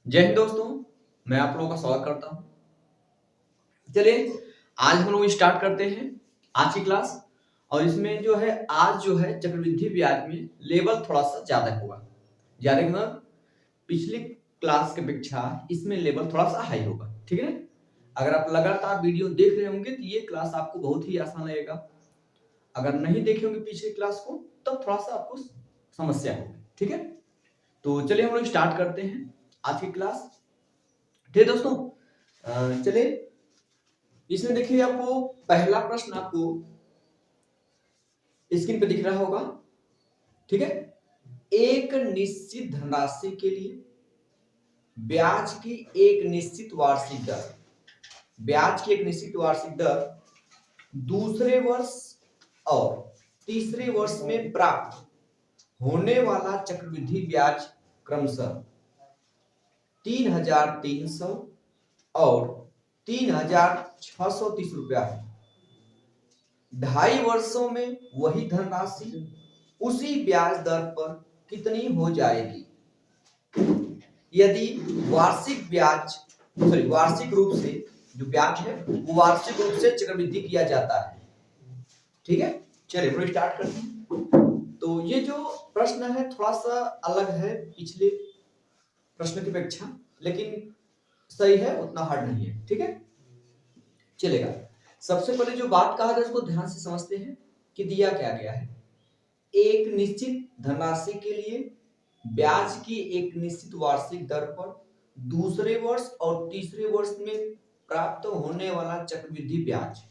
जय हिंद दोस्तों। मैं आप लोगों का स्वागत करता हूं। चलिए आज हम लोग स्टार्ट करते हैं आज की क्लास। और इसमें जो है आज जो है चक्रवृद्धि ब्याज में लेवल थोड़ा सा ज्यादा होगा। ज्यादा मतलब पिछली क्लास की अपेक्षा इसमें लेवल थोड़ा सा हाई होगा। ठीक है ना? अगर आप लगातार वीडियो देख रहे होंगे तो ये क्लास आपको बहुत ही आसान लगेगा। अगर नहीं देखे होंगे पिछली क्लास को तब थोड़ा सा आपको समस्या होगी। ठीक है, तो चलिए हम लोग स्टार्ट करते हैं आज की क्लास। ठीक है दोस्तों, चलिए इसमें देखिए आपको पहला प्रश्न आपको स्क्रीन पे दिख रहा होगा। ठीक है, एक निश्चित धनराशि के लिए ब्याज की एक निश्चित वार्षिक दर, ब्याज की एक निश्चित वार्षिक दर दूसरे वर्ष और तीसरे वर्ष में प्राप्त होने वाला चक्रवृद्धि ब्याज क्रमशः 3,300 और 3,630 रुपया है। 2.5 वर्षों में वही धनराशि उसी ब्याज दर पर कितनी हो जाएगी यदि वार्षिक रूप से जो ब्याज है वो वार्षिक रूप से चक्रवृद्धि किया जाता है। ठीक है, चलिए स्टार्ट करते हैं। तो ये जो प्रश्न है थोड़ा सा अलग है पिछले प्रश्न की अपेक्षा, लेकिन सही है, उतना हार्ड नहीं है। ठीक है, चलेगा। सबसे पहले जो बात कहा था उसको ध्यान से समझते हैं कि दिया क्या गया है। एक निश्चित धनराशि के लिए ब्याज की एक निश्चित वार्षिक दर पर दूसरे वर्ष और तीसरे वर्ष में प्राप्त होने वाला चक्रवृद्धि ब्याज,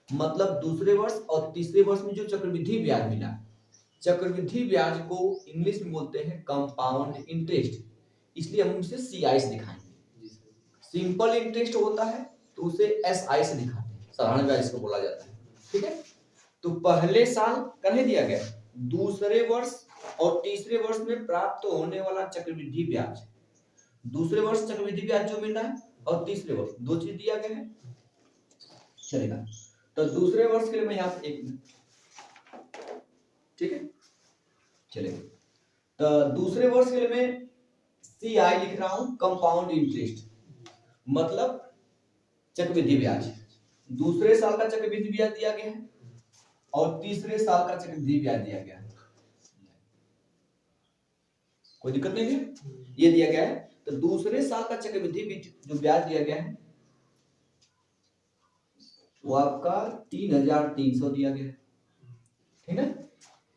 मतलब दूसरे वर्ष और तीसरे वर्ष में जो चक्रवृद्धि ब्याज मिला, चक्रवृद्धि ब्याज को इंग्लिश में बोलते हैं कंपाउंड इंटरेस्ट, इसलिए हम उसे CI से दिखाएंगे। सिंपल इंटरेस्ट होता है तो उसे SI से दिखाते हैं, साधारण ब्याज इसको बोला जाता है। ठीक है, तो पहले साल कहने दिया गया दूसरे वर्ष और तीसरे वर्ष में प्राप्त होने वाला चक्रवृद्धि ब्याज, दूसरे वर्ष चक्रवृद्धि ब्याज जो मिल रहा है और तीसरे वर्ष दो चीज दिया गया है। चलेगा, तो दूसरे वर्ष के लिए मैं यहाँ पे 1 मिनट, ठीक है, चलेगा। तो दूसरे वर्ष के लिए मैं CI लिख रहा हूं, कंपाउंड इंटरेस्ट, मतलब चक्रवृद्धि ब्याज। दूसरे साल का चक्रवृद्धि ब्याज दिया गया है और तीसरे साल का चक्रवृद्धि ब्याज दिया गया है। कोई दिक्कत नहीं है, ये दिया गया है। तो दूसरे साल का चक्रवृद्धि जो ब्याज दिया गया है वो आपका 3,300 दिया गया है। ठीक है,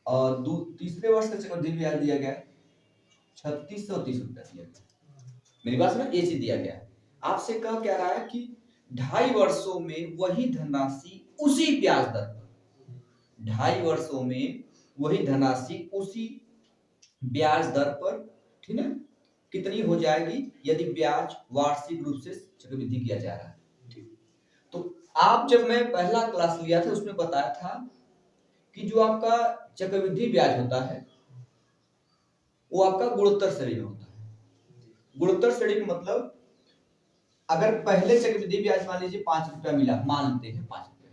और तीसरे वर्ष का चक्रवृद्धि ब्याज दिया गया है 3,630 रुपया दिया गया। मेरी बात में ये चीज दिया गया है। आपसे कह क्या रहा है कि 2.5 वर्षों में वही धनराशि उसी ब्याज दर पर, 2.5 वर्षों में वही धनराशि उसी ब्याज दर पर, ठीक है, कितनी हो जाएगी यदि ब्याज वार्षिक रूप से चक्रवृद्धि किया जा रहा है। ठीक, तो आप जब मैं पहला क्लास लिया था उसमें बताया था कि जो आपका चक्रवृद्धि ब्याज होता है वो आपका गुणोत्तर श्रेणी में होता है। गुणोत्तर श्रेणी का मतलब अगर पहले चक्रवृद्धि ब्याज मान लीजिए 5 रुपया मिला, मान लेते हैं 5 रुपया,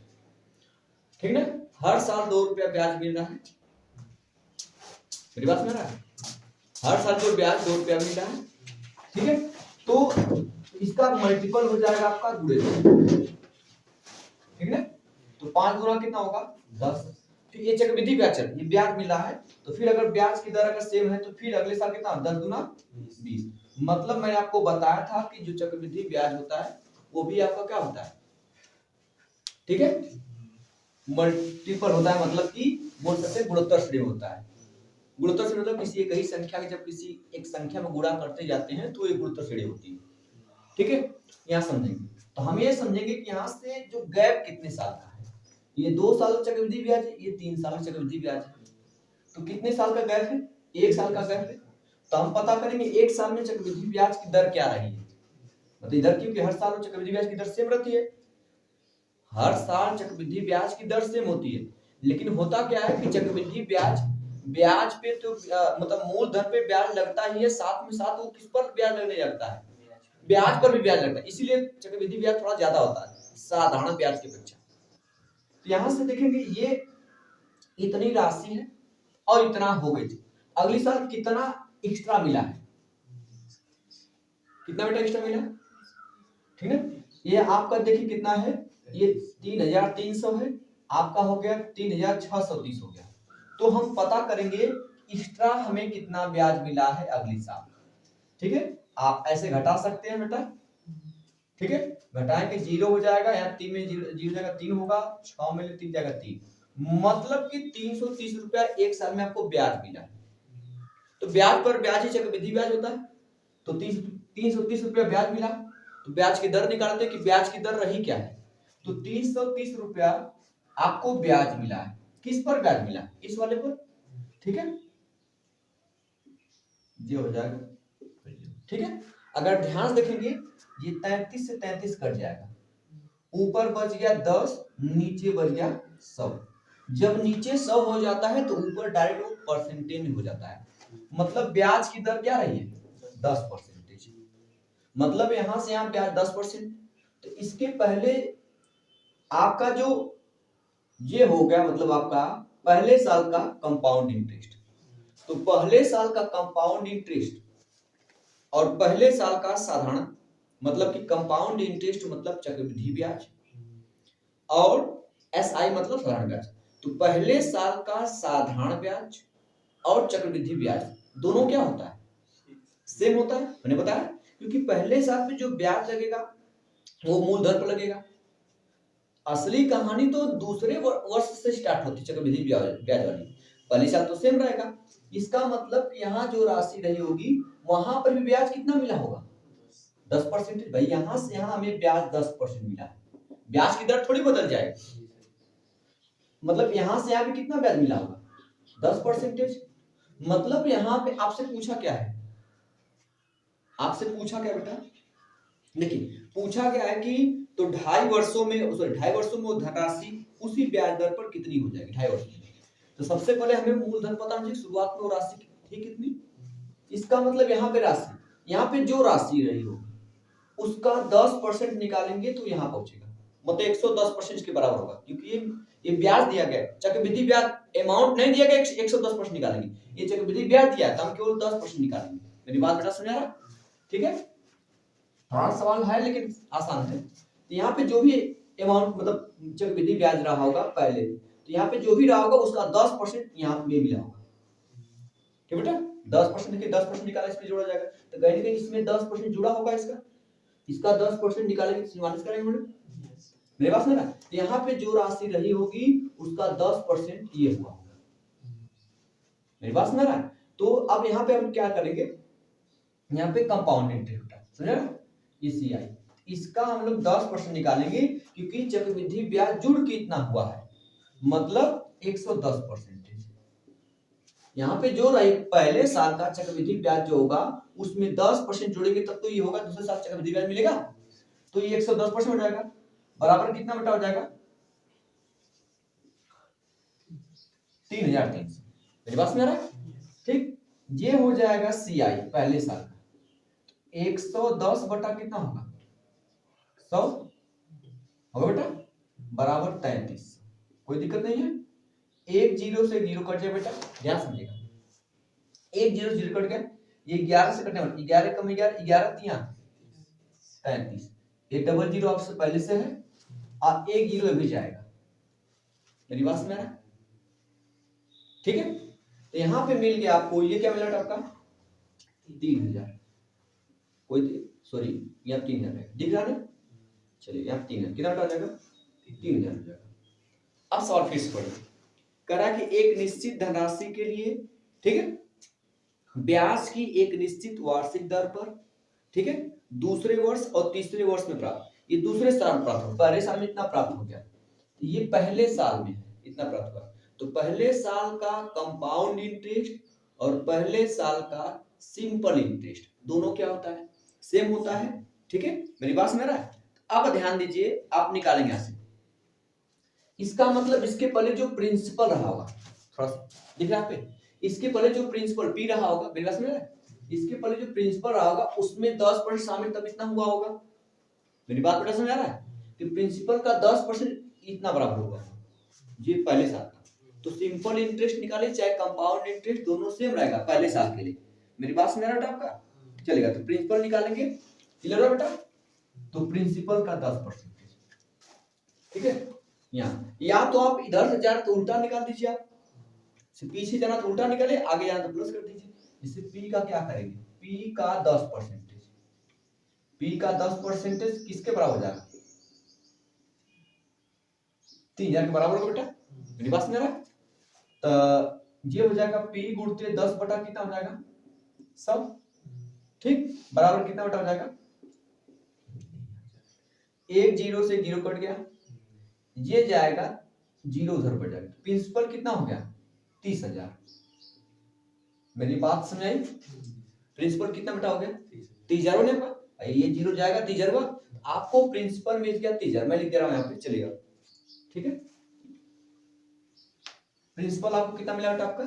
ठीक ना, हर साल 2 रुपया ब्याज मिल रहा है। मेरी बात समझ रहा है? हर साल जो ब्याज 2 रुपया मिल रहा है, ठीक है, तो इसका मल्टीपल हो जाएगा आपका गुणे, ठीक है, तो 5 गुना कितना होगा 10। फिर ये चक्रवृद्धि ब्याज चल, ये ब्याज मिला है तो फिर अगर ब्याज की दर अगर सेम है तो फिर अगले साल कितना 10 गुना 20। मतलब मैंने आपको बताया था कि जो चक्रवृद्धि ब्याज होता है वो भी आपका क्या होता है, ठीक है, मल्टीपल होता है, मतलब कि बोल सकते हैं गुणोत्तर श्रेणी होता है। गुणोत्तर श्रेणी मतलब किसी एक ही संख्या के जब किसी एक संख्या में गुणा करते जाते हैं तो ये गुणोत्तर श्रेणी होती है। ठीक है, यहाँ समझेंगे तो हम ये समझेंगे कि यहाँ से जो गैप कितने साल का है, ये 2 साल का चक्रवृद्धि ब्याज है, ये 3 साल का चक्रवृद्धि ब्याज है, तो कितने साल का गैप है, 1 साल का गैप है। तो हम पता करेंगे 1 साल में चक्रवृद्धि ब्याज की दर क्या रही है, मतलब इधर क्योंकि हर साल चक्रवृद्धि ब्याज की दर सेम रहती है, हर साल चक्रवृद्धि ब्याज की दर सेम होती है, लेकिन होता क्या है कि चक्रवृद्धि ब्याज पे तो मतलब मूलधन पे ब्याज लगता ही है, साथ में साथ वो किस पर ब्याज लगने लगता है, ब्याज पर भी ब्याज लगता है, इसीलिए चक्रवृद्धि ब्याज थोड़ा ज्यादा होता है साधारण ब्याज की अपेक्षा। तो यहां से देखेंगे ये इतनी राशि है और इतना हो गई थी, अगली साल कितना एक्स्ट्रा मिला है, कितना बेटा एक्स्ट्रा मिला, ठीक है। ये आपका देखिए कितना है, ये 3300 है, आपका हो गया 3630 हो गया। तो हम पता करेंगे एक्स्ट्रा हमें कितना ब्याज मिला है अगली साल, ठीक है। आप ऐसे घटा सकते हैं बेटा, ठीक है। घटाएंगे 0 हो जाएगा, यहाँ 3 में 0 जाएगा 3 होगा, 6 में 3 जाएगा 3, मतलब कि 330 रुपया एक साल में आपको ब्याज मिला है। तो ब्याज पर ब्याज ही चक्रवृद्धि ब्याज होता है। तो 330 रुपया ब्याज मिला, तो ब्याज की दर निकालते हैं कि ब्याज की दर रही क्या है। तो 330 रुपया आपको ब्याज मिला है। किस पर ब्याज मिला, इस वाले पर, ठीक है। ये हो जाएगा, ठीक है। अगर ध्यान से देखेंगे ये 33 से 33 कट जाएगा, ऊपर बच गया 10, नीचे बच गया 100। जब नीचे 100 हो जाता है तो ऊपर डायरेक्ट वो परसेंटेज में हो जाता है, मतलब ब्याज की दर क्या रही है 10%। मतलब यहां से यहां ब्याज 10%। तो इसके पहले आपका जो ये हो गया, मतलब आपका पहले साल का कंपाउंड इंटरेस्ट। तो पहले साल का कंपाउंड इंटरेस्ट और पहले साल का साधारण, मतलब कि कंपाउंड इंटरेस्ट मतलब चक्रवृद्धि ब्याज, और एसआई मतलब साधारण ब्याज। तो पहले साल का साधारण ब्याज और चक्रवृद्धि ब्याज दोनों क्या होता है, सेम होता है, मैंने बताया। क्योंकि पहले साल में जो ब्याज लगेगा वो मूलधन पर लगेगा। असली कहानी तो दूसरे वर्ष से स्टार्ट होती है चक्रवृद्धि ब्याज वाली, पहले साल तो सेम रहेगा। इसका मतलब यहाँ जो राशि रही होगी वहां पर भी ब्याज कितना मिला होगा 10%। भाई यहां से यहां हमें ब्याज 10% मिला है, ब्याज की दर थोड़ी बदल जाएगी, मतलब यहां से यहां भी कितना ब्याज मिला होगा 10%। मतलब यहाँ पे आपसे पूछा क्या है, आपसे पूछा क्या बेटा, देखिए पूछा क्या है कि तो 2.5 वर्षों में, 2.5 वर्षों में वो धनराशि उसी ब्याज दर पर कितनी हो जाएगी 2.5 वर्षों में। तो सबसे पहले हमें मूलधन पता होना चाहिए, शुरुआत में वो राशि थी कितनी। इसका मतलब यहाँ पे राशि, यहाँ पे जो राशि रही हो उसका 10% निकालेंगे तो यहाँ पहुंचेगा, मतलब 110% के बराबर होगा। क्योंकि ये ब्याज दिया गया, चक्रवृद्धि ब्याज अमाउंट नहीं दिया गया 110% निकालेंगे, ये चक्रवृद्धि ब्याज दिया है तो हम केवल 10% निकालेंगे। मेरी बात बेटा समझ आ रहा, ठीक है। थोड़ा सवाल है लेकिन आसान है। तो यहाँ पे जो भी अमाउंट मतलब चक्रवृद्धि ब्याज रहा होगा पहले, तो यहाँ पे जो भी रहा होगा उसका 10% यहाँ पे मिला होगा, ठीक बेटा। 10% देखिए 10% निकाला इसमें जोड़ा जाएगा, तो कहीं ना कहीं इसमें 10% जुड़ा होगा, इसका 10% निकालेंगे माइनस करेंगे मैडम, मेरे पास ना। तो यहाँ पे जो राशि रही होगी उसका 10% ये हुआ होगा, मेरे पास ना। तो अब यहाँ पे हम क्या करेंगे, यहाँ पे कंपाउंड इंटरेस्ट समझा ना, ECI, इसका हम लोग 10% निकालेंगे क्योंकि चक्रवृद्धि ब्याज जुड़ के इतना हुआ है, मतलब 110%। यहाँ पे जो रही पहले साल का चक्रवृद्धि ब्याज जो होगा उसमें 10% जोड़ेंगे तब तो ये होगा, दूसरे साल चक्रवृद्धि ब्याज मिलेगा, तो ये 110% हो जाएगा, बराबर कितना बेटा हो जाएगा 3300। मेरी बात समझ रहा है, ठीक। ये हो जाएगा CI पहले साल का, 110 बटा कितना होगा 100 होगा बेटा, बराबर 33। कोई दिक्कत नहीं है, एक जीरो से जीरो कट जाए बेटा, ध्यान समझिएगा, एक जीरो जीरो कट गया, ये 11 से कटने वाला, 11 कम 11, 11 तिया 33, एक डबल जीरो आपसे पहले से है और एक जीरो भी जाएगा, मेरी बात समझ रहा है, ठीक है। तो यहाँ पे मिल गया आपको, ये क्या मिला आपका 3000, कोई सॉरी यहाँ 3000 दिख रहा है, चलिए यहाँ 3000 कितना आ जाएगा 3000 हो जाएगा। अब सवाल फिर से पढ़िए, करा कि एक निश्चित धनराशि के लिए, ठीक है, ब्याज की एक निश्चित वार्षिक दर पर, ठीक है, दूसरे वर्ष और तीसरे वर्ष में प्राप्त, ये दूसरे साल में प्राप्त हो, पहले साल में इतना प्राप्त हो गया, ये पहले साल में इतना प्राप्त हुआ। तो पहले साल का कंपाउंड इंटरेस्ट और पहले साल का सिंपल इंटरेस्ट दोनों क्या होता है सेम होता है, ठीक है, मेरी बात समझ रहा है। अब ध्यान दीजिए, आप निकालेंगे यहां से, इसका मतलब इसके पहले जो प्रिंसिपल रहा होगा, थोड़ा सा दिख रहा है पे, इसके पहले जो प्रिंसिपल पी रहा होगा, मेरी बात समझ रहा है, इसके पहले जो प्रिंसिपल रहा होगा उसमें 10% शामिल तब इतना हुआ होगा, मेरी बात बेटा समझ आ रहा है कि प्रिंसिपल का 10% इतना बराबर होगा, ये पहले साल का। तो सिंपल इंटरेस्ट निकाले चाहे कंपाउंड इंटरेस्ट दोनों सेम रहेगा पहले साल के लिए, मेरी बात समझ आ रहा है आपका, चलेगा। तो प्रिंसिपल निकालेंगे क्लियर है बेटा? तो प्रिंसिपल का 10%, ठीक है। यहाँ या तो आप इधर से जा रहे तो उल्टा निकाल दीजिए, आप पीछे जाना तो उल्टा निकाले, आगे जाना तो प्लस कर दीजिए। इससे पी का क्या करेंगे, पी का 10%, पी का 10% किसके बराबर हो जाएगा, 3000 के बराबर होगा बेटा, मेरी बात समझ रहा है? तो ये हो जाएगा पी गुणते 10 बटा कितना हो जाएगा सब, ठीक, बराबर कितना बटा हो जाएगा, एक जीरो से जीरो कट गया, ये जाएगा जीरो उधर बढ़ जाएगा, प्रिंसिपल कितना हो गया 30,000। मेरी बात समझ आई? प्रिंसिपल कितना बटा हो गया 30,000 होने का, ये जीरो जाएगा 30,000, आपको प्रिंसिपल मिल गया 30,000, मैं लिख दे रहा हूं यहाँ पे, चलेगा, ठीक है। प्रिंसिपल आपको कितना मिला बेटा, आपका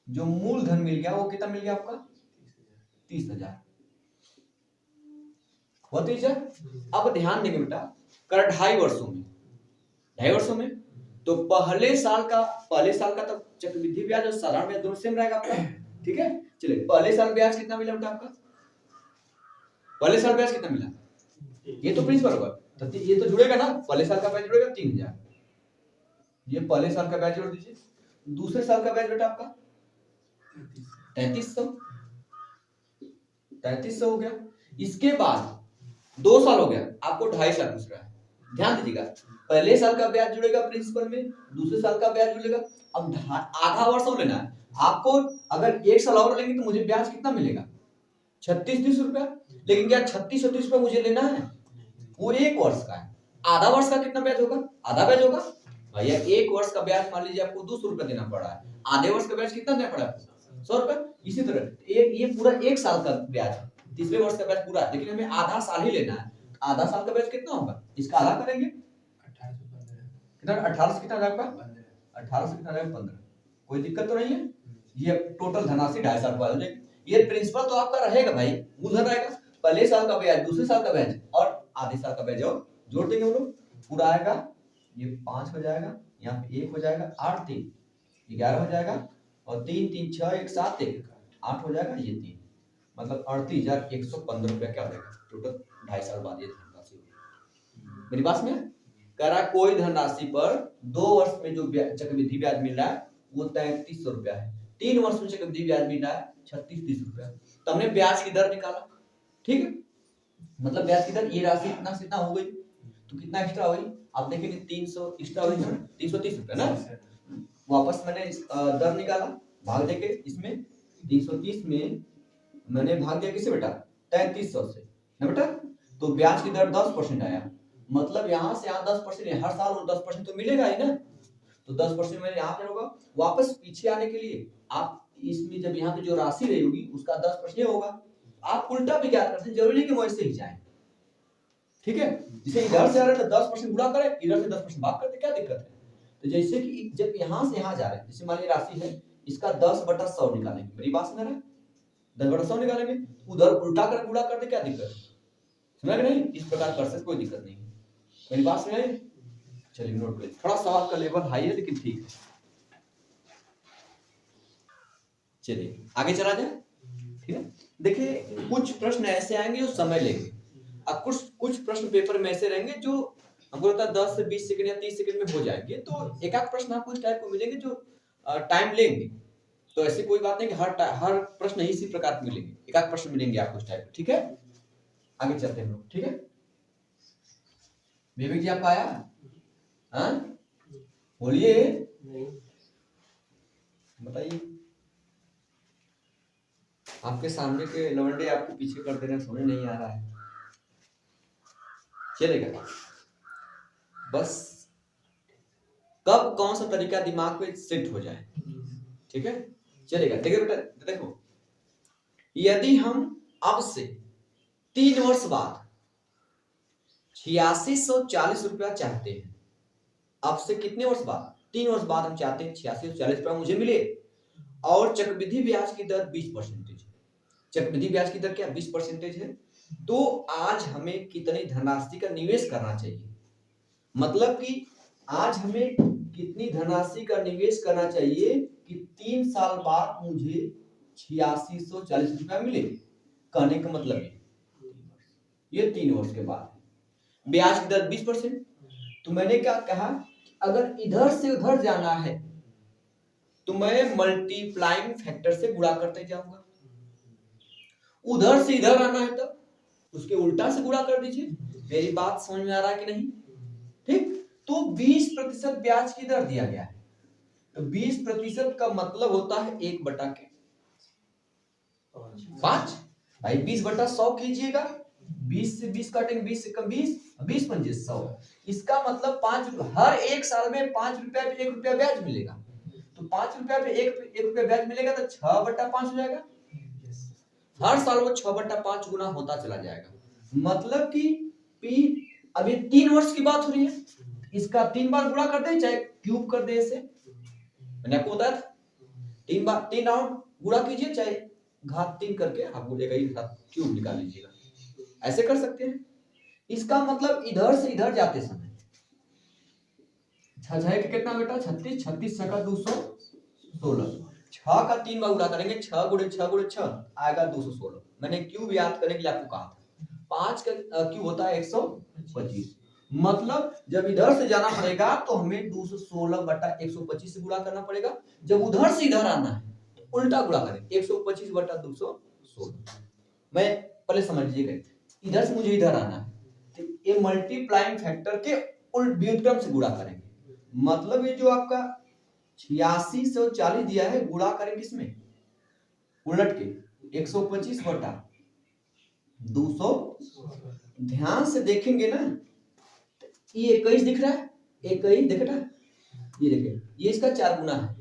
जो मूलधन मिल गया वो कितना मिल गया आपका 30,000, वो 30,000। अब ध्यान देंगे बेटा, कर 2.5 वर्षों में, 2.5 वर्षों में, तो पहले साल का तो चक्रवृद्धि ब्याज और साधारण ब्याज दोनों सेम रहेगा आपका, ठीक है। चलिए पहले साल ब्याज कितना मिला बेटा आपका, पहले साल ब्याज कितना मिला, ये तो प्रिंसिपल होगा, तो ये तो जुड़ेगा ना, पहले साल का ब्याज जुड़ेगा 3,000, ये पहले साल का ब्याज जोड़ दीजिए। दूसरे साल का ब्याज बेटा आपका 3300 हो गया। इसके बाद 2 साल हो गया, आपको 2.5 साल पूछ रहा है, ध्यान दीजिएगा, पहले साल का ब्याज जुड़ेगा प्रिंसिपल में, दूसरे साल का ब्याज जुड़ेगा, अब आधा वर्ष और लेना है आपको, अगर 1 साल और लेंगे तो मुझे ब्याज कितना मिलेगा 36-30 रुपया, लेकिन क्या 36-30 रुपया मुझे लेना है, वो 1 वर्ष का है, आधा वर्ष का कितना ब्याज होगा, आधा ब्याज होगा भैया, 1 वर्ष का ब्याज मान लीजिए आपको 200 रुपया देना पड़ा है, आधे वर्ष का ब्याज कितना देना पड़ा है 100 रुपया। इसी तरह ये पूरा 1 साल का ब्याज, तीसरे वर्ष का ब्याज पूरा, लेकिन हमें आधा साल ही लेना है, आधा साल का ब्याज कितना होगा, इसका आधा करेंगे कितना, 18 से कितना आपका 18 से कितना 15, कोई दिक्कत तो नहीं है, ये टोटल धनराशि 2.5 साल बाद, ये प्रिंसिपल तो आपका रहेगा भाई, मूलधन रहेगा, पहले साल का ब्याज, दूसरे साल का ब्याज और आधे साल का ब्याज और जोड़ देंगे हम लोग, पूरा आएगा, ये 5 हो जाएगा, यहाँ पे 1 हो जाएगा, 8 3 11 हो जाएगा, और 3 3 6 1 7 1 8 हो जाएगा, ये 3, मतलब 38,115 रुपया क्या हो जाएगा टोटल 2.5 साल बाद ये धनराशि होगी। मेरी बात में कह रहा है कोई धनराशि पर 2 वर्ष में जो चक्रवृद्धि ब्याज मिल रहा है वो 3300 रुपया है, 3 वर्ष में चक्रवृद्धि ब्याज मिल रहा है 36-30 रुपया, तो हमने ब्याज की दर निकाला, ठीक है, मतलब ब्याज की दर ये राशि इतना से इतना हो गई, तो कितना एक्स्ट्रा हुई आप देखेंगे 300 एक्स्ट्रा हुई ना, 330 रुपया ना, वापस मैंने दर निकाला, भाग देके इसमें 330 में मैंने भाग दिया किसे बेटा 3300 से ना बेटा, तो ब्याज की दर 10% आया, मतलब यहाँ से यहाँ 10%, हर साल वो 10% तो मिलेगा ही ना, तो 10% मैंने यहाँ पे होगा, वापस पीछे आने के लिए आप इसमें जब यहाँ पे जो राशि रही होगी उसका 10% होगा, आप उल्टा भी क्या करते हैं, जरूरी नहीं कि वैसे ही जाए, ठीक है, जैसे इधर से आ रहे हैं तो 10% गुणा करें, इधर से 10% भाग करते, क्या दिक्कत है, तो जैसे कि जब यहाँ से यहाँ जा रहे हैं, जैसे मान लीजिए राशि है इसका 10/100 निकालेंगे, मेरी बात समझ रहे हैं, 10/100 निकालेंगे, उधर उल्टा कर गुणा करते, क्या दिक्कत है, समझ रहे नहीं, इस प्रकार कर सकते, कोई दिक्कत नहीं, मेरी बात समझ आई? चलिए नोट करिए, थोड़ा सवाल का लेवल हाई है लेकिन ठीक है, चलिए आगे चला जाए, ठीक है। देखिए कुछ प्रश्न ऐसे आएंगे जो समय लेंगे, अब कुछ प्रश्न पेपर में ऐसे रहेंगे जो हमको लगता है 10 से 20 सेकंड या 30 सेकंड में हो जाएंगे, तो एक आध प्रश्न आपको इस टाइप को मिलेंगे जो टाइम लेंगे, तो ऐसी कोई बात नहीं कि हर प्रश्न इसी प्रकार के मिलेंगे, एक आध प्रश्न मिलेंगे आपको इस टाइप, ठीक है। आगे चलते हैं लोग, ठीक है। विवेक जी आपका आया, हाँ बोलिए, बताइए, आपके सामने के लवंडे आपको पीछे कर दे रहे हैं, समझ नहीं आ रहा है, चलेगा, बस कब कौन सा तरीका दिमाग में सेट हो जाए, ठीक है, चलेगा। देखिए बेटा, देखो यदि हम अब से 3 वर्ष बाद 8640 रुपया चाहते हैं, अब से कितने वर्ष बाद, 3 वर्ष बाद हम चाहते हैं 8640 रुपया मुझे मिले, और चक्रवृद्धि ब्याज की दर 20% है, चक्रवृद्धि ब्याज की दर क्या 20% है, तो आज हमें कितनी धनराशि का निवेश करना चाहिए, मतलब कि आज हमें कितनी धनराशि का निवेश करना चाहिए कि 3 साल बाद मुझे 8640 रुपया मिले, कहने का मतलब है ये 3 वर्ष के बाद है। ब्याज की दर 20%। तो मैंने क्या कहा, अगर इधर से उधर जाना है तो मैं मल्टीप्लाइंग फैक्टर से गुणा करते जाऊंगा, उधर से इधर आना है तो उसके उल्टा से गुणा कर दीजिए। मेरी बात समझ में आ रहा है कि नहीं? ठीक, तो 20% ब्याज की दर दिया गया है, तो 20% का मतलब होता है 1/5। भाई 20/100 कीजिएगा, 20 से 20 काटेंगे, 20 से कम 20, 20 पंजे 100। इसका मतलब 5 हर एक साल में 5 रुपया पे 1 रुपया ब्याज मिलेगा। तो 5 रुपया पे 1 रुपया ब्याज मिलेगा तो 6/5 हो जाएगा। हर साल वो 6/5 गुना होता चला जाएगा। मतलब कि पी, अभी 3 वर्ष की बात हो रही है, इसका 3 बार गुणा कर दे, चाहे क्यूब कर दे इसे। मैंने आपको बताया था 3 बार 3 राउंड गुणा कीजिए, चाहे घात 3 करके आप बोलेगा ये क्यूब निकाल लीजिएगा, ऐसे कर सकते हैं। इसका मतलब इधर से इधर जाते समय 6 का कितना बेटा 36, 36 6 का 216, 6 का 3 बार गुणा करेंगे, 6 गुणे 6 गुणे 6 आएगा 216। मैंने क्यूब याद करने के लिए आपको कहा था, 5 का क्यूब होता है 125। मतलब जब इधर से जाना पड़ेगा तो हमें 216/125 से गुणा करना पड़ेगा, जब उधर से इधर आना है तो उल्टा गुणा करें 125/216। मैं पहले समझिएगा, इधर से मुझे इधर आना है तो ये मल्टीप्लाइंग फैक्टर के उल्ट व्युत्क्रम से गुणा करेंगे। मतलब ये जो आपका 8640 दिया है, गुणा करेंगे इसमें उलट के 125/200। ध्यान से देखेंगे ना, ये 21 दिख रहा है, 21 दिख रहा है, ये देखिए ये इसका 4 गुना है।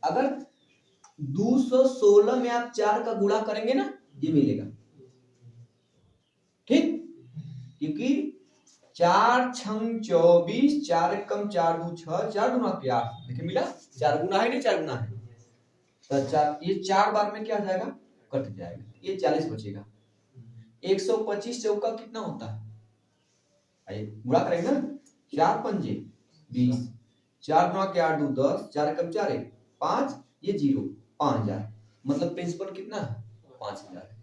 अगर 216 में आप 4 का गुणा करेंगे ना, ये मिलेगा। ठीक, क्योंकि 4 छंग 24, 4 कम 4 2 6, 4 गुना 8, देखिए मिला, 4 गुना है नहीं 4 गुना है, तो 4 ये 4 बार में क्या आ जाएगा, कट जाएगा, ये 40 बचेगा। 125 चौका कितना होता है, गुणा करेंगे ना, 4 पंजे 20, 4 गुना 8 2 10, 4 कम 4 1 5, ये 0 5000। मतलब प्रिंसिपल कितना है 5000 है।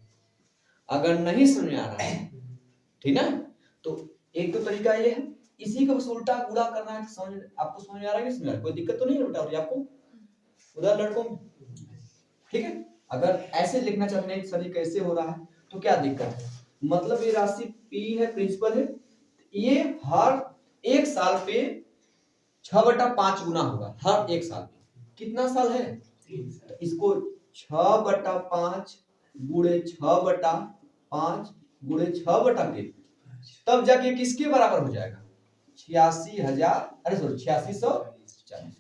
अगर नहीं समझ में आ रहा है, ठीक ना, तो एक तो तरीका ये है, इसी का बस उल्टा गुणा करना है। समझ आपको समझ में आ रहा है कि कोई दिक्कत तो नहीं उल्टा हो रही आपको उधर लड़कों में? ठीक है, अगर ऐसे लिखना चाहते हैं सर कैसे हो रहा है तो क्या दिक्कत है। मतलब ये राशि P है, प्रिंसिपल है, ये हर एक साल पे 6/5 गुना होगा, हर एक साल पे। कितना साल है, इसको 6/5 गुणे 6/5 गुणे 6/3, तब जाके किसके बराबर हो जाएगा 86,000, अरे सॉरी 8640।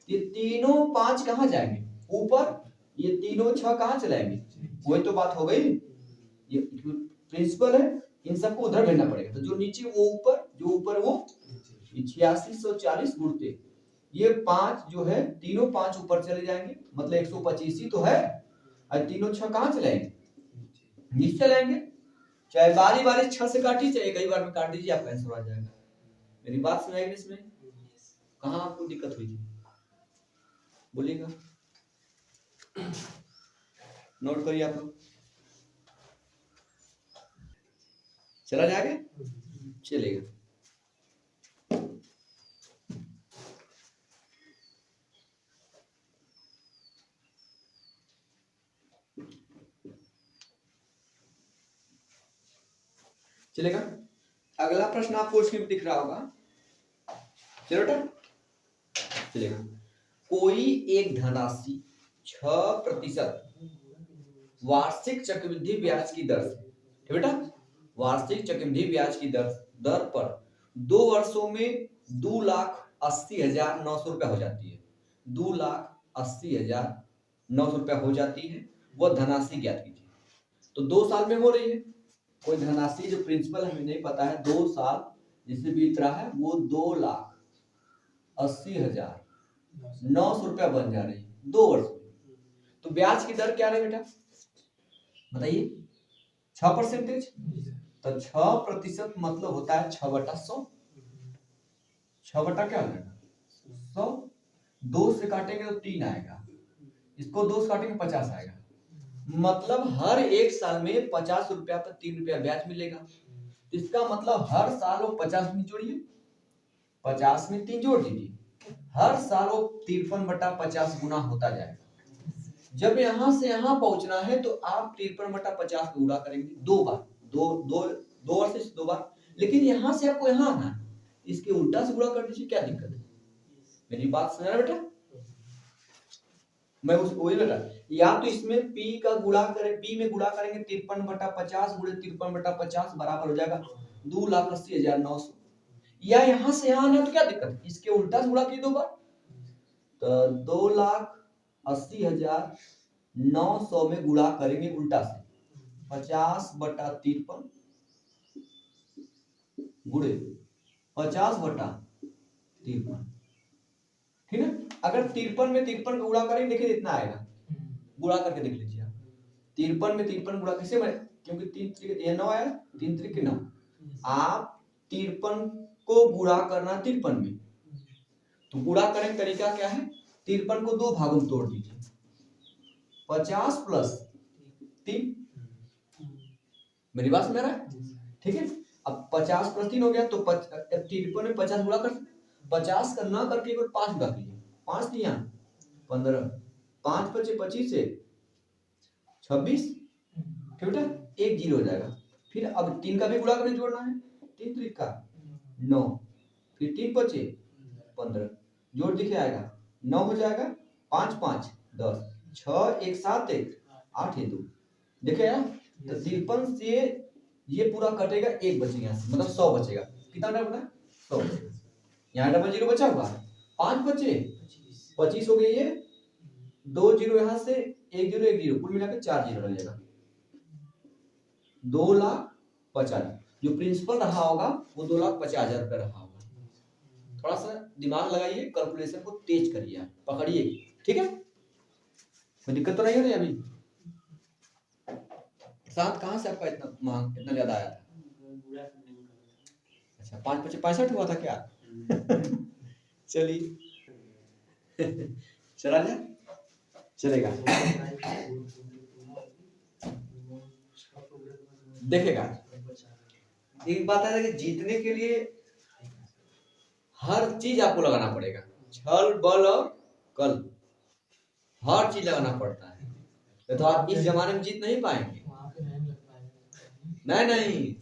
ये तीनों 5 कहां जाएंगे ऊपर, ये तीनों 6 कहां चलाएंगे, वही तो बात हो गई। ये प्रिंसिपल है, इन सबको उधर भेजना पड़ेगा, तो जो नीचे वो ऊपर, जो ऊपर वो 8640 गुणते ये 5 जो है, तीनों 5 ऊपर चले जाएंगे, मतलब 125 ही तो है, और तीनों 6 कहां चलाएंगे नीचे चलाएंगे। चाहे बारी बारी 6 से काटिए, चाहे कई बार में काट दीजिए, आपका आंसर आ जाएगा। मेरी बात सुनाएगी इसमें, कहां आपको दिक्कत हुई थी बोलिएगा, नोट करिए आप लोग। चला जाएगा, चलेगा। चलेगा। अगला प्रश्न आपको स्क्रीन दिख रहा होगा, चलो बेटा चलेगा। कोई एक धनराशि 6% वार्षिक चक्रवृद्धि ब्याज की दर से, बेटा वार्षिक चक्रवृद्धि ब्याज की दर पर 2 वर्षों में 2,80,900 रुपया हो जाती है, 2,80,900 रुपया हो जाती है, वह धनराशि ज्ञात कीजिए। तो 2 साल में हो रही है, कोई धनराशि जो प्रिंसिपल हमें नहीं पता है, 2 साल जिससे बीत रहा है, वो 2,80,900 रुपया बन जा रही है 2 वर्ष में। तो ब्याज की दर क्या है बेटा बताइए, 6%। तो 6% मतलब होता है 6/100, 6 क्या हो जाएगा 100, 2 से काटेंगे तो 3 आएगा, इसको 2 से काटेंगे 50 आएगा। मतलब हर एक साल में 50 रुपया पर 3 रुपया ब्याज मिलेगा। तो इसका मतलब हर साल वो 50 में जोड़िए, 50 में 3 जोड़ दीजिए, हर साल वो 53/50 गुना होता जाएगा। जब यहां से यहां पहुंचना है तो आप 53/50 को गुणा करेंगे 2 बार, 2 बार से 2 बार, लेकिन यहां से आपको यहां आना है, इसके उल्टा से गुणा कर दीजिए, क्या दिक्कत है? मेरी बात समझ रहा है बेटा? मैं वही बेटा, या तो इसमें p का गुणा करें, p में गुणा करेंगे 53/50 गुणे 53/50 बराबर हो जाएगा 2,80,900, या यहां से यहां आना तो क्या दिक्कत है? इसके उल्टा से गुणा कीजिए 2 बार, तो 2,80,900 में गुणा करेंगे उल्टा से 50/53 गुणे 50/53, ठीक है। अगर 53 में 53 का गुणा करेंगे, देखिए इतना आएगा, गुणा करके देख लीजिए आप, 53 में 53 गुणा कैसे में, क्योंकि 3 3 ये 9 आया, 3 3 9, आप 53 को गुणा करना 53 में, तो गुणा करने का तरीका क्या है? 53 को 2 भागों में तोड़ दीजिए, 50 प्लस 3, मेरी बात समझ रहा है? ठीक है। अब 50 प्लस 3 हो गया, तो 53 में 50 गुणा कर, 50 का ना करके 5 गुणा कीजिए, 5 दिया 15, 5 बचे 25 से 26, ठीक बेटा, 1 0 हो जाएगा। फिर अब 3 का भी गुणा करके जोड़ना है, 3 3 का 9, फिर 3 बचे 15, जोड़ दिखे आएगा 9 हो जाएगा, 5 5 10, 6 1 7 1 8 1 2, देखे यार, तो 53 से ये पूरा कटेगा, 1 बचेगा यहाँ से, मतलब 100 बचेगा, कितना डबल है 100, यहाँ डबल 0 बचा हुआ, 5 बचे 25 हो गए, ये 2 0 यहाँ से 1 0 1 0, कुल मिलाकर 4 0 रह जाएगा, 2,50,000, जो प्रिंसिपल रहा होगा वो 2,50,000 रुपया रहा होगा। थोड़ा सा दिमाग लगाइए, कैलकुलेशन को तेज करिए, पकड़िए, ठीक है, कोई दिक्कत तो नहीं हो रही अभी? साथ कहाँ से आपका इतना ज्यादा आया था? अच्छा, 5 5 65 हुआ था क्या? चलिए चला जाए, चलेगा, देखेगा। एक बात है कि जीतने के लिए हर चीज आपको लगाना पड़ेगा, छल बल और कल, हर चीज लगाना पड़ता है, तो आप इस जमाने में जीत नहीं पाएंगे। नहीं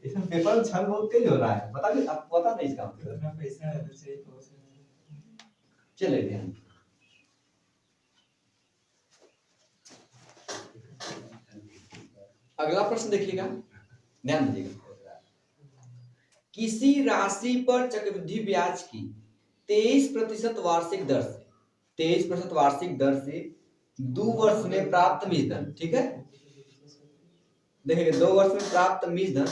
इसमें पेपर में छल बहुत तेज हो रहा है, पता नहीं, आपको पता नहीं इसका मतलब पैसा है, चले ध्यान। अगला प्रश्न देखिएगा, ध्यान दीजिएगा, किसी राशि पर चक्रवृद्धि ब्याज की 23% वार्षिक दर से, 23% वार्षिक दर से 2 वर्ष में प्राप्त मीजधन, ठीक है, देखिए 2 वर्ष में प्राप्त मीजधन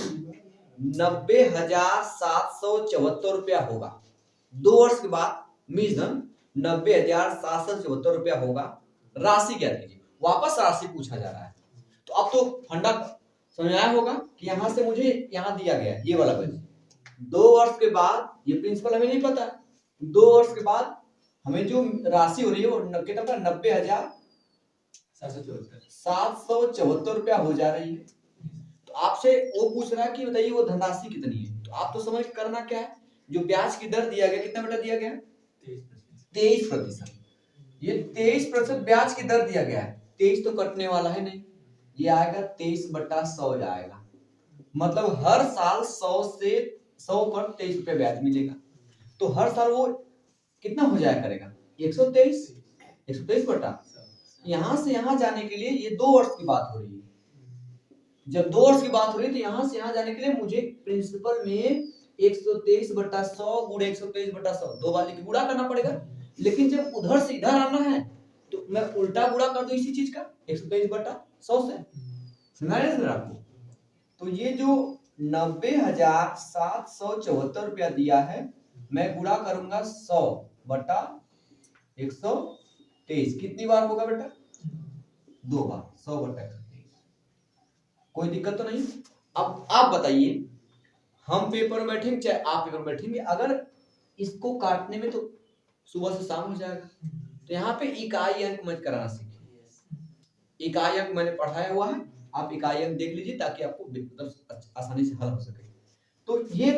90,774 रुपया होगा। 2 वर्ष के बाद मीजधन 90,774 रुपया होगा। राशि क्या दीजिए, वापस राशि पूछा जा रहा है, तो अब तो फंडा समझ आया होगा कि यहां से मुझे यहां दिया गया ये वाला पेज, 2 वर्ष के बाद, ये प्रिंसिपल हमें नहीं पता, 2 वर्ष के बाद हमें जो राशि हो रही है वो कितना, 90,774 रुपया हो जा रही है। तो आपसे वो पूछ रहा है कि बताइए वो धनराशि कितनी है, तो आप तो समझ करना क्या है, जो ब्याज की दर दिया गया, कितना बेटा दिया गया, 23%, ये 23% ब्याज की दर दिया गया है, 23 तो कटने वाला है नहीं, ये आएगा 23/100 आएगा, मतलब हर साल 100 पर 23 रुपया ब्याज मिलेगा, तो हर साल वो कितना हो जाया करेगा, 123 बटा, यहां से यहां जाने के लिए ये 2 वर्ष की बात हो रही है, जब 2 वर्ष की बात हो रही है तो यहां से यहां जाने के लिए मुझे प्रिंसिपल में 123/100 गुणे 123/100 दो बार लिख गुणा करना पड़ेगा, लेकिन जब उधर से इधर आना है तो मैं उल्टा गुणा कर दूं इसी चीज का 123/100 से, सुना है सर आपको? तो ये जो 90,774 रुपया दिया है, मैं गुणा करूंगा 100/123, कितनी बार होगा बेटा, 2 बार, 100/123, कोई दिक्कत तो नहीं। अब आप बताइए, हम पेपर में बैठेंगे चाहे आप पेपर में बैठेंगे, अगर इसको काटने में तो सुबह से शाम हो जाएगा, तो यहाँ पे इकाई अंक मत कराना सीखिए, इकाई अंक मैंने पढ़ाया हुआ है, आप इकाई अंक देख लीजिए ताकि आपको मतलब आसानी से हल हो सके। तो ये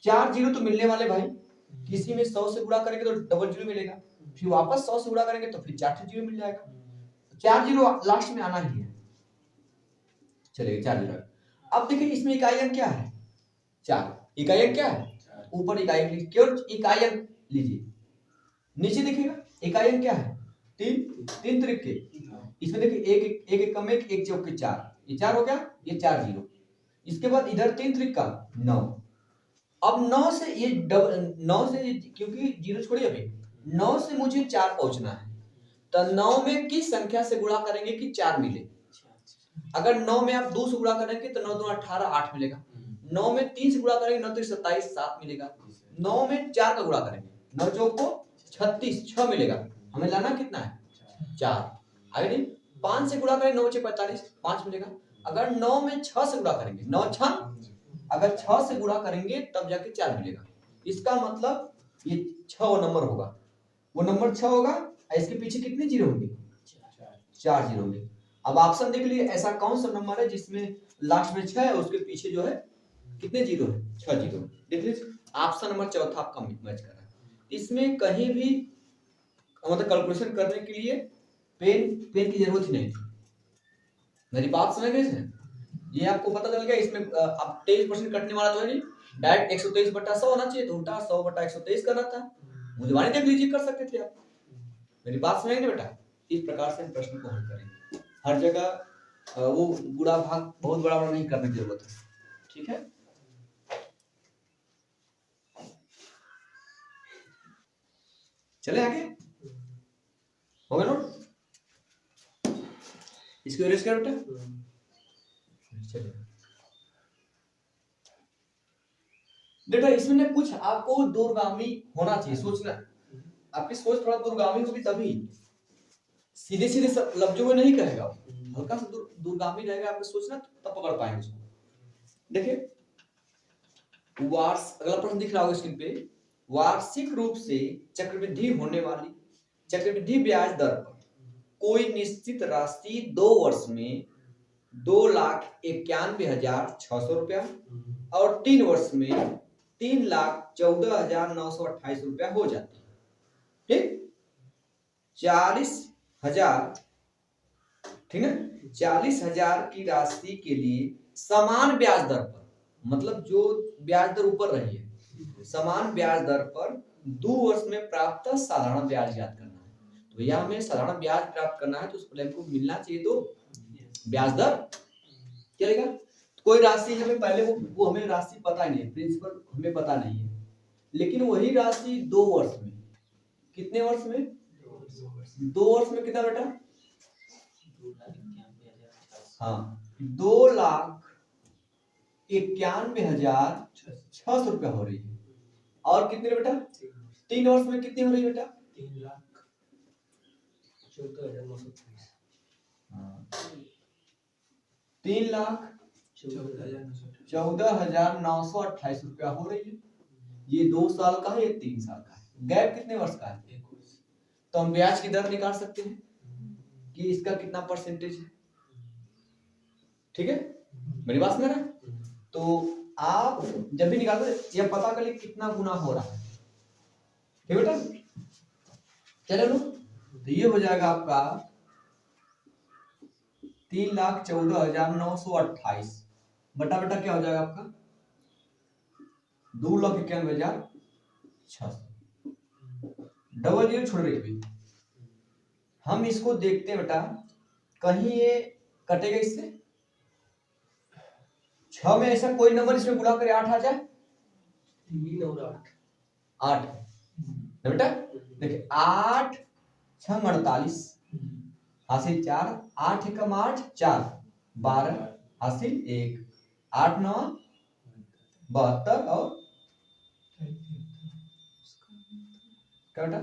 4 जीरो तो मिलने वाले भाई, किसी में 100 से गुणा करेंगे तो डबल जीरो मिलेगा, फिर वापस 100 से गुणा करेंगे तो फिर 4 जीरो मिल जाएगा, 4 जीरो लास्ट में आना ही है। चलिए 4 जीरो। अब देखिए इसमें इकाई अंक क्या है, 4, इकाई अंक क्या है, ऊपर इकाई अंक लीजिए, केवल इकाई अंक लीजिए, नीचे देखिएगा इकाई अंक क्या है, 3, 3 त्रिक के, इसमें देखिए एक कम एक चौके 4, ये 4 हो गया, ये 4 जीरो, इसके बाद इधर 3 त्रिक का 9, अब 9 से ये 9 से, क्योंकि जीरो छोड़िए अभी, 9 से मुझे 4 पहुंचना है, तो 9 में किस संख्या से गुणा करेंगे कि 4 मिले, अगर 9 में आप 2 से गुणा करेंगे तो 9 दूना 18 8 मिलेगा, 9 में 3 से गुणा करेंगे 9 3 27 7 मिलेगा, 9 में 4 का गुणा करेंगे 9 चौक को 36 6 मिलेगा, हमें लाना कितना है 4, आगे नहीं, 5 से गुणा करेंगे 9 6 45 5 मिलेगा, अगर 9 में 6 से गुणा करेंगे 9 6, अगर 6 से गुणा करेंगे तब जाके 4 मिलेगा, इसका मतलब ये 6 नंबर होगा, वो नंबर 6 होगा, इसके पीछे कितने जीरो होंगे 4 जीरो होंगे। अब ऑप्शन देख लीजिए ऐसा कौन सा नंबर है जिसमें लास्ट में 6 है, उसके पीछे जो है कितने जीरो है 6 जीरो, देख लीजिए ऑप्शन नंबर चौथा आपका मैच कर रहा है, इसमें कहीं भी मतलब कैलकुलेशन करने के लिए पेन की जरूरत ही नहीं थी, मेरी बात समझ गए, ये आपको पता चल गया, इसमें अब 23% कटने वाला तो है नहीं, डायरेक्ट 123/100 होना चाहिए, तो उल्टा 100/123 करना था, मुझे वाणी देख लीजिए कर सकते थे आप, मेरी बात समझ गए बेटा, इस प्रकार से हम प्रश्न को हल करेंगे, हर जगह वो गुणा भाग बहुत बड़ा नहीं करने की जरूरत है, ठीक है। चले आगे, हो गया नोट, इसको इरेज कर बेटा, चलिए बेटा इसमें कुछ आपको दूरगामी होना चाहिए, सोचना, आपकी सोच थोड़ा दूरगामी होगी तभी, सीधे सीधे लफ्जों में नहीं कहेगा, हल्का सा दूरगामी रहेगा, आपको सोचना तब पकड़ पाएंगे उसको। देखिए अगला प्रश्न दिख रहा होगा स्क्रीन पे, वार्षिक रूप से चक्रवृद्धि होने वाली चक्रवृद्धि ब्याज दर पर कोई निश्चित राशि 2 वर्ष में 2,91,600 रुपया और 3 वर्ष में 3,14,928 रुपया हो जाती है, ठीक, 40,000, ठीक है, 40,000 की राशि के लिए समान ब्याज दर पर, मतलब जो ब्याज दर ऊपर रही है, समान ब्याज दर पर 2 वर्ष में प्राप्त साधारण ब्याज याद करना है, तो भैया हमें साधारण ब्याज प्राप्त करना है तो उस प्लान को मिलना चाहिए तो ब्याज दर चलेगा, कोई राशि हमें पहले वो हमें राशि पता ही नहीं, प्रिंसिपल हमें पता नहीं है, लेकिन वही राशि 2 वर्ष में, कितने वर्ष में 2 वर्ष में कितना बेटा, हाँ 2,91,600 रुपया हो रही है, और कितने बेटा 3 वर्ष में कितनी हो रही है बेटा 3,14,928 रुपया हो रही है, ये 2 साल का है, ये 3 साल का है, गैप कितने वर्ष का है, तो हम ब्याज की दर निकाल सकते हैं कि इसका कितना परसेंटेज है, ठीक है, मेरी बात समझ रहे हैं, तो आप जब भी निकालते ये पता कर लीजिए कितना गुना हो रहा है, ठीक बेटा, चलो लो, तो ये हो जाएगा आपका 3,14,928 बटा बटा क्या हो जाएगा आपका 2,91,600, डबल जीरो छोड़ रही है, हम इसको देखते हैं बेटा, कहीं ये कटेगा इससे, 6 में ऐसा कोई नंबर इसमें गुणा करे 8 आ जाए, 8 बेटा, देखिए 8 6 48 हासिल 4, 8 एकम 8 4 12 हासिल 1, 8 9 72 और क्या बेटा,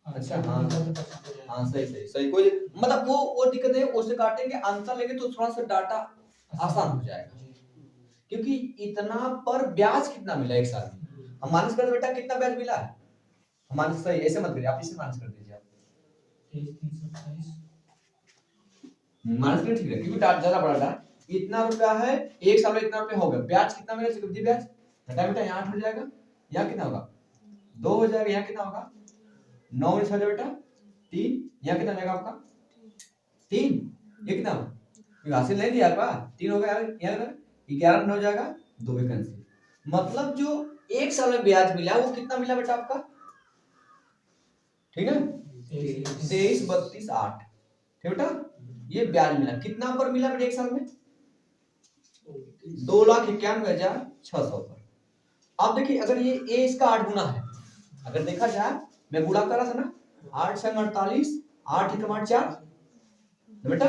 अच्छा हाँ हाँ सही कोई मतलब वो दिक्कत नहीं, उससे काटेंगे आंसर लेंगे तो थोड़ा सा डाटा आसान हो जाएगा, क्योंकि इतना पर ब्याज कितना मिला एक साल में, हम माइनस कर दे बेटा कितना ब्याज मिला है, हम माइनस सही ऐसे मत करिए, आप इसे माइनस कर दीजिए आप माइनस ठीक है, क्योंकि ज्यादा बड़ा था। इतना रुपया है, एक साल में इतना रुपया होगा। ब्याज कितना मेरा चक्रवृद्धि ब्याज? घटा बेटा, यहाँ 8 हो जाएगा, यहाँ कितना होगा 2 हो जाएगा, यहाँ कितना होगा 9 में 6 बेटा 3, यहाँ कितना जाएगा आपका 3, ये कितना होगा हासिल नहीं दिया आपका 3 हो गया, यहाँ 11 हो जाएगा, 2 वैकेंसी। मतलब जो एक साल में ब्याज मिला वो कितना मिला बेटा आपका? ठीक है 23, 32, 8, ठीक बेटा, ये ब्याज मिला। कितना पर मिला बेटा एक साल में? 2,91,600 पर। अब देखिए अगर ये ए इसका 8 गुना है, अगर देखा जाए मैं गुणा कर रहा था ना, 8 6 48, 8 1 4 बेटा,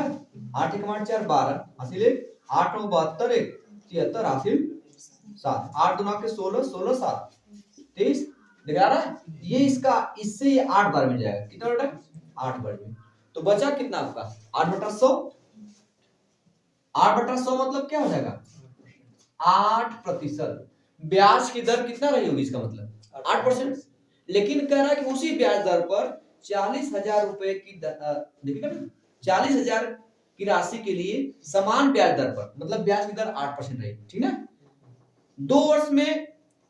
8 1 4 12, हासिल 8 9 72 73, हासिल 7, 8 2 के 16 16 7 23, दिखा रहा है? ये इसका इससे ये 8 बार में जाएगा, कितना बेटा 8 बार में। तो बचा कितना आपका 8/100, 8/100 मतलब क्या हो जाएगा 8%। ब्याज की दर कितना रही होगी इसका मतलब 8%। लेकिन कह रहा है कि उसी ब्याज दर पर 40,000 रुपए की देखिएगा ना, 40,000 की राशि के लिए समान ब्याज दर पर, मतलब ब्याज की दर 8% रही, ठीक है। 2 वर्ष में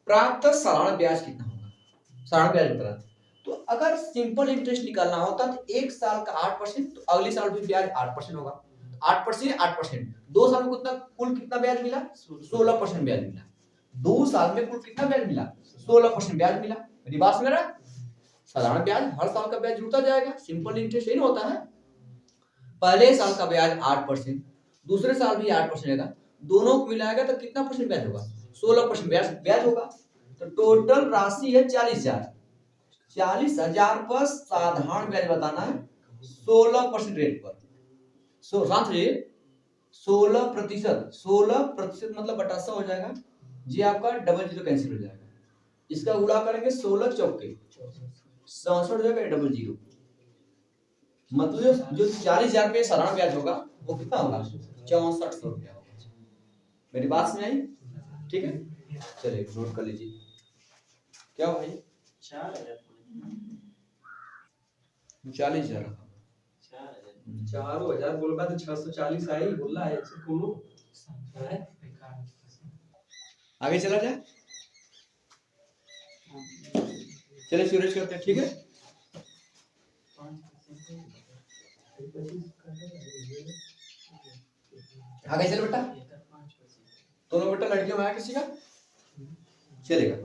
प्राप्त सालाना ब्याज कितना होगा, सालाना ब्याज कितना? तो अगर सिंपल इंटरेस्ट निकालना होता तो एक साल का 8%, तो अगले साल भी ब्याज 8% होगा। 8%, 8%, 2 साल में कितना कुल कितना ब्याज मिला 16% ब्याज मिला। 2 साल में कुल कितना ब्याज मिला 16% ब्याज मिला। मेरी बात समझ रहा है? साधारण ब्याज हर साल का ब्याज जुड़ता जाएगा, सिंपल इंटरेस्ट यही होता है। पहले साल का ब्याज 8%, दूसरे साल भी 8% रहेगा, दोनों को मिलाएगा तो कितना परसेंट ब्याज होगा 16% ब्याज होगा। तो टोटल राशि है 40,000, 40,000 पर साधारण ब्याज बताना है 16% रेट पर। 16% मतलब बटा 100 हो जाएगा, ये आपका डबल जीरो कैंसिल हो जाएगा। इसका गुणा करेंगे 16 चौके 67 हो जाएगा, डबल जीरो। मतलब जो 40,000 पे साधारण ब्याज होगा वो कितना होगा 6400 रुपया होगा। मेरी बात समझ आई? ठीक है, चलिए नोट कर लीजिए। क्या हुआ ये 40,000 4,000 बोल रहा था 640 आई बोल रहा है कोनो आगे चला जाए। चलिए सूरज करते हैं, ठीक है। आगे चल बेटा, दोनों बेटा लड़कियों में आया किसी का चलेगा।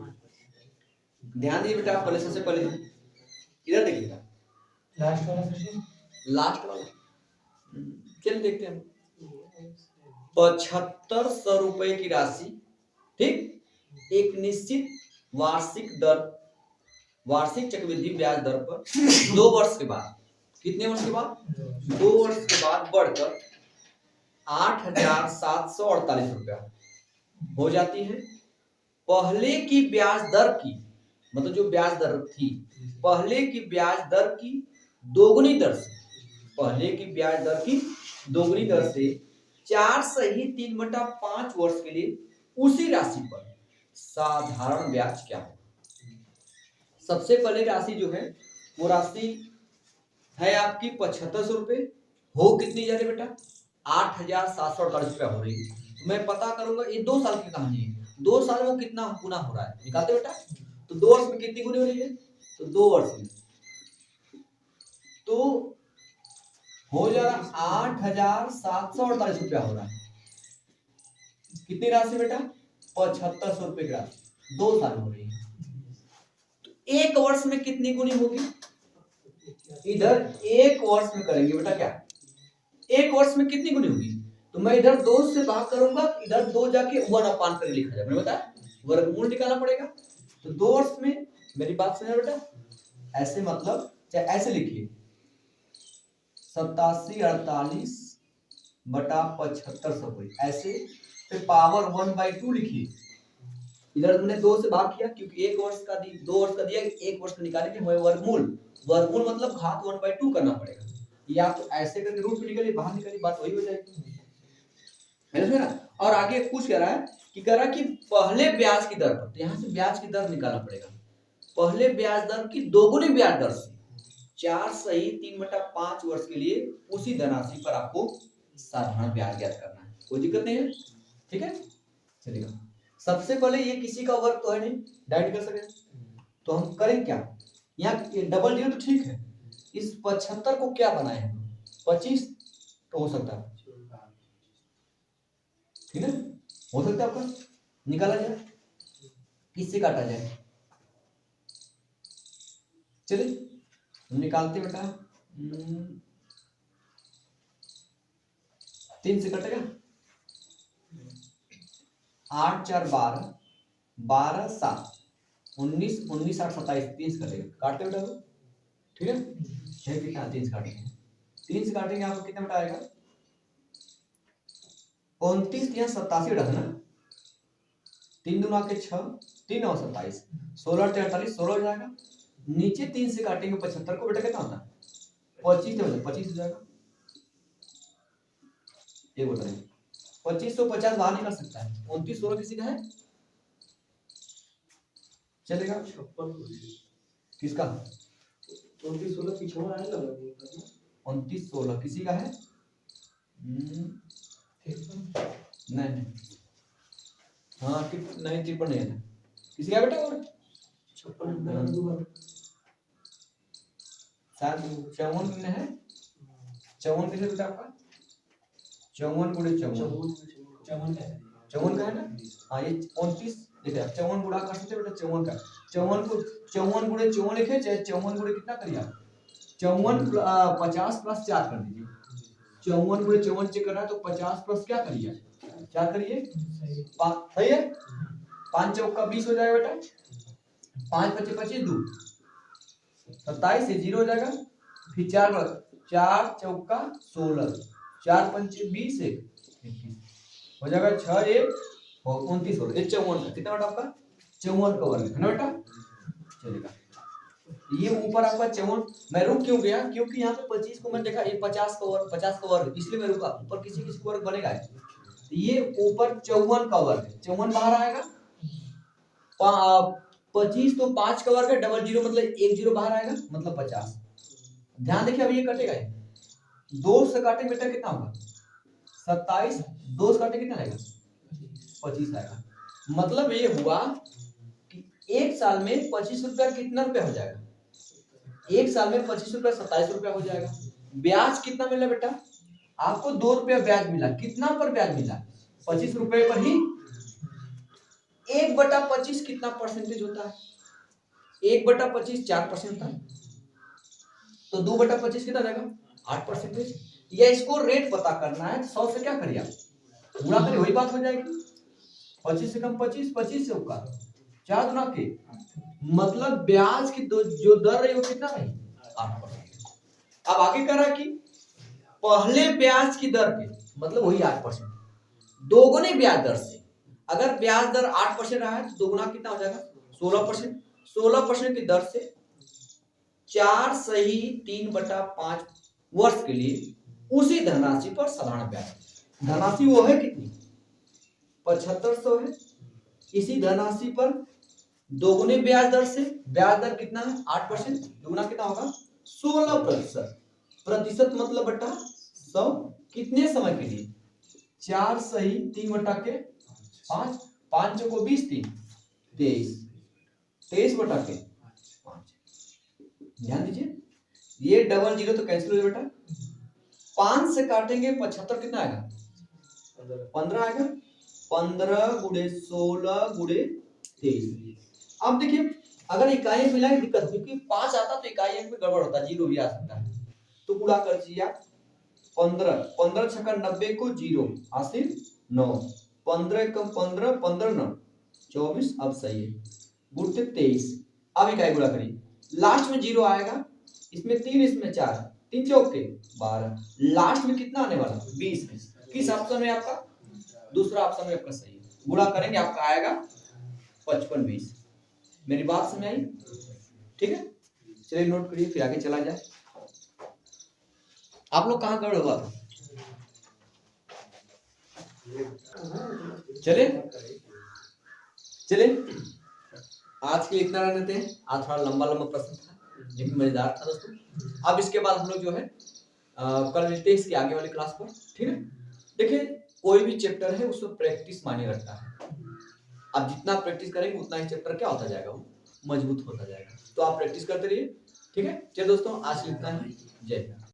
ध्यान दिए बेटा, पहले सबसे पहले इधर देखिएगा, लास्ट वाला चलिए देखते हैं। 7500 रुपए की राशि, ठीक, एक निश्चित वार्षिक चक्रवृद्धि ब्याज दर पर 2 वर्ष के बाद, कितने वर्ष के बाद 2 वर्ष के बाद बढ़कर 8,748 रुपया हो जाती है। पहले की ब्याज दर की, मतलब जो ब्याज दर थी पहले की ब्याज दर की दोगुनी दर से, पहले की ब्याज दर की दोगुनी दर से 4 सही 3/5 वर्ष के लिए उसी राशि पर साधारण ब्याज क्या है। सबसे पहले राशि जो है वो राशि है आपकी 7500 रुपए, हो कितनी जा रही बेटा 8,748 रुपया हो रही है। तो मैं पता करूंगा, ये 2 साल की कहानी है, 2 साल में कितना गुना हो रहा है निकालते बेटा। तो 2 वर्ष में कितनी गुनी हो रही है, तो 2 वर्ष में तो हो जा रहा 8,748 रुपया हो रहा है। कितनी राशि बेटा 7500 रुपए की राशि 2 साल हो रही है। तो 1 वर्ष में कितनी गुनी होगी, इधर 1 वर्ष में करेंगे बेटा क्या 1 वर्ष में कितनी गुनी होगी, तो मैं इधर 2 से भाग करूंगा, इधर 2 जाके 1/5 कर लिखा जाए, मैंने बताया वर्गमूल निकालना पड़ेगा। तो 2 वर्ष में, मेरी बात सुनिए बेटा, ऐसे मतलब चाहे ऐसे लिखिए 8748 बटा 7500 ऐसे, फिर पावर 1/2 लिखिए। इधर तुमने 2 से भाग किया क्योंकि 1 वर्ष का 2 वर्ष का दिया, 1 वर्ष का निकाले के वर्गमूल मतलब घात 1/2 करना पड़ेगा, या तो ऐसे करके रूट में निकलिए बाहर निकलिए, बात वही हो जाएगी। है ना। और आगे कुछ कह रहा है कि पहले ब्याज की दर पर, तो यहाँ से ब्याज की दर निकालना पड़ेगा, पहले ब्याज दर की दोगुनी ब्याज दर से 4 सही 3/5 वर्ष के लिए उसी धनराशि पर आपको साधारण ब्याज ज्ञात करना है। कोई दिक्कत नहीं है, ठीक है, चलिएगा। सबसे पहले ये किसी का वर्ग तो है नहीं, डाइट कर सके, तो हम करें क्या, यहाँ डबल जीरो तो ठीक है, इस 75 को क्या बनाए हम 25 तो हो सकता है, ठीक है, हो सकता है आपका निकाला जाए, किससे काटा जाए, चलिए हम निकालते बेटा। 3 से कटेगा, 8 4 12 12 7 19 19 8 27 3 से कटेगा, काटते बेटा तो, ठीक है, 6 कितना 3 से काटेंगे, 3 से काटेंगे आपको कितना बेटा आएगा 29 या 87 रखना, 3 दूना के 6 3 और 27 16 48 16 हो जाएगा, नीचे 3 से काटेंगे 75 को बेटा कितना होता है 25 से 25 हो जाएगा, ये बोल रहे हैं 2550 बाहर नहीं कर सकता है, 29 16 किसी का है चलेगा 56 किसका 29 16 पिछवा है ना 29 16 किसी का है नहीं हाँ नहीं 53 नहीं है किसी का बेटा और 56 शायद 54 कितने है 54 कितने बेटा आपका 54 गुणे 54 का है ना, हाँ ये 29 देखिए 54 गुणा कर सकते बेटा 54 का 54 को 54 गुणे 54 लिखे चाहे 54 गुणे कितना करिए आप 54 50 प्लस 4 कर दीजिए, 54 गुणे 54 चेक करना है तो 50 प्लस क्या करिए क्या करिए सही है, 5 चौका 20 हो जाएगा बेटा, 5 25 25 2 27 से 0 हो जाएगा, फिर 4 चौका 16 4 पंचे 20 हो जाएगा 6 1 29 हो गया 54 का कितना बेटा आपका 54 का वर्ग है ना बेटा, चलेगा ये ऊपर आपका 54 मैं रुक क्यों गया क्योंकि यहाँ पे 25 को मैंने देखा ये 50 का वर्ग इसलिए मैं रुका, ऊपर किसी किसी का वर्ग बनेगा, ये ऊपर 54 का वर्ग है 54 बाहर आएगा, 25 तो 5 का वर्ग है, डबल जीरो मतलब 1 0 बाहर आएगा मतलब 50, ध्यान देखिए अब ये कटेगा 2 से काटे बेटा कितना होगा 27 2 से काटे कितना आएगा 25 आएगा, मतलब ये हुआ कि एक साल में 25 रुपया कितना रुपया हो जाएगा, एक साल में 25 रुपया 27 रुपया हो जाएगा, ब्याज कितना मिला बेटा आपको 2 रुपया ब्याज मिला, कितना पर ब्याज मिला 25 रुपए पर ही, 1/25 कितना परसेंटेज होता है 1/25 4% होता है, तो 2/25 कितना जाएगा 8%, या इसको रेट पता करना है 100 से क्या करिए आप गुणा करिए वही बात हो जाएगी, 25 से कम 25 25 से ऊपर 4 गुना के मतलब ब्याज की जो दर रही वो कितना रही 8%। अब आगे कह रहा कि पहले ब्याज की दर के मतलब वही 8%, दोगुने ब्याज दर से अगर ब्याज दर 8% रहा है तो दोगुना कितना हो जाएगा 16%, 16% की दर से 4 सही 3/5 वर्ष के लिए उसी धनराशि पर साधारण ब्याज, धनराशि वो है कितनी 7500 है, इसी धनराशि पर दोगुने ब्याज दर से, ब्याज दर कितना है 8%, दोगुना कितना होगा 16%, प्रतिशत मतलब बटा 100, कितने समय के लिए 4 सही 3/5 5 को 20 23 23/5, ध्यान दीजिए ये डबल जीरो तो कैंसिल हो बेटा, 5 से काटेंगे 75 कितना आएगा 15 आएगा, 15 गुणे 16 गुणे 23, अब देखिए अगर इकाई में मिला दिक्कत क्योंकि 5 आता तो इकाई में गड़बड़ होता जीरो भी आ सकता है, तो गुणा कर दीजिए आप 15 15 छक्का 90 को 0 हासिल 9 15 कम 15 15 9 24, अब सही है गुणते 23, अब इकाई गुणा करिए लास्ट में 0 आएगा, इसमें 3 इसमें 4 3 चौके 12, लास्ट में कितना आने वाला 20, किस ऑप्शन में आपका दूसरा ऑप्शन में आपका सही है, गुणा करेंगे आपका आएगा 55 20, मेरी बात समझ आई ठीक है, चलिए नोट करिए फिर आगे चला जाए, आप लोग कहाँ गड़बड़ हुआ था चले चले आज के लिए इतना रहने देते हैं, आज थोड़ा लंबा प्रश्न था ये भी मजेदार था दोस्तों। अब इसके बाद हम लोग जो है कल मिलते हैं इसके आगे वाली क्लास पर, ठीक है। देखिए कोई भी चैप्टर है उसमें प्रैक्टिस मायने रखता है। अब जितना प्रैक्टिस करेंगे उतना ही चैप्टर क्या होता जाएगा, वो मजबूत होता जाएगा। तो आप प्रैक्टिस करते रहिए, ठीक है। चलिए दोस्तों आज के लिए इतना ही। जय हिंद।